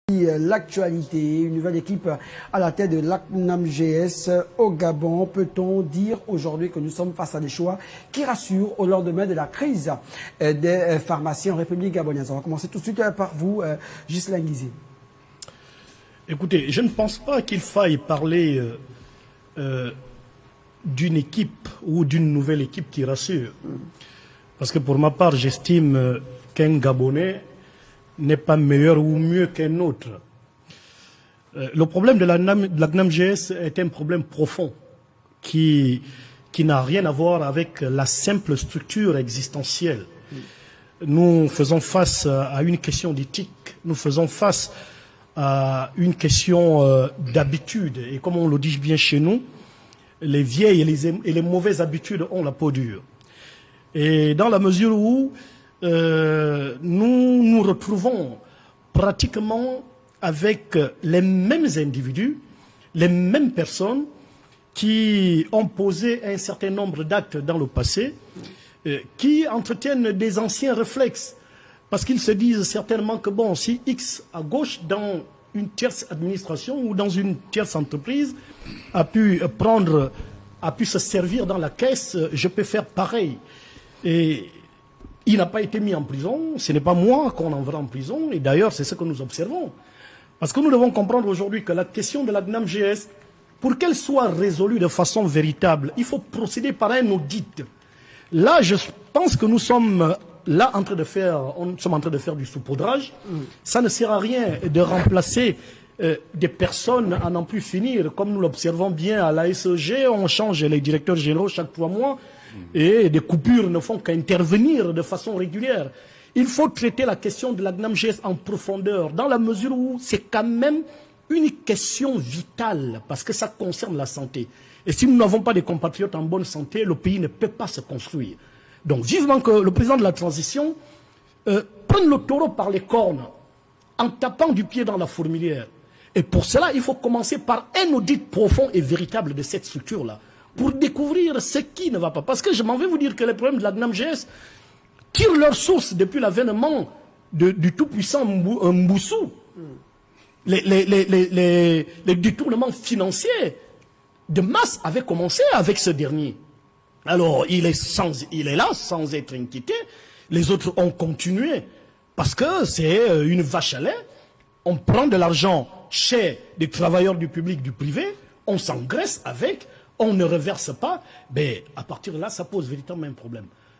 L'actualité, une nouvelle équipe à la tête de l'ACNAM-GS au Gabon. Peut-on dire aujourd'hui que nous sommes face à des choix qui rassurent au lendemain de la crise des pharmaciens en République gabonaise? On va commencer tout de suite par vous, Ghislain Guizé. Écoutez, je ne pense pas qu'il faille parler d'une équipe ou d'une nouvelle équipe qui rassure. Parce que pour ma part, j'estime qu'un Gabonais n'est pas meilleur ou mieux qu'un autre. Le problème de la CNAM-GS est un problème profond qui n'a rien à voir avec la simple structure existentielle. Nous faisons face à une question d'éthique, nous faisons face à une question d'habitude. Et comme on le dit bien chez nous, les vieilles et les mauvaises habitudes ont la peau dure. Et dans la mesure où nous nous retrouvons pratiquement avec les mêmes individus, les mêmes personnes qui ont posé un certain nombre d'actes dans le passé, qui entretiennent des anciens réflexes. Parce qu'ils se disent certainement que bon, si X à gauche dans une tierce administration ou dans une tierce entreprise a pu se servir dans la caisse, je peux faire pareil. Et il n'a pas été mis en prison, ce n'est pas moi qu'on enverra en prison, et d'ailleurs c'est ce que nous observons. Parce que nous devons comprendre aujourd'hui que la question de la CNAM-GS, pour qu'elle soit résolue de façon véritable, il faut procéder par un audit. Là, je pense que nous sommes là en train de faire du saupoudrage. Ça ne sert à rien de remplacer des personnes à n'en plus finir. Comme nous l'observons bien à la SEG, on change les directeurs généraux chaque 3 mois. Et des coupures ne font qu'intervenir de façon régulière. Il faut traiter la question de la CNAM-GS en profondeur, dans la mesure où c'est quand même une question vitale, parce que ça concerne la santé. Et si nous n'avons pas des compatriotes en bonne santé, le pays ne peut pas se construire. Donc vivement que le président de la transition prenne le taureau par les cornes, en tapant du pied dans la fourmilière. Et pour cela, il faut commencer par un audit profond et véritable de cette structure-là, pour découvrir ce qui ne va pas. Parce que je m'en vais vous dire que les problèmes de la CNAM-GS tirent leur source depuis l'avènement du tout-puissant Mboussou. Les détournements financiers de masse avaient commencé avec ce dernier. Alors, il est là sans être inquiété. Les autres ont continué. Parce que c'est une vache à lait. On prend de l'argent chez des travailleurs du public, du privé. On s'engraisse avec. On ne reverse pas, mais à partir de là, ça pose véritablement un problème.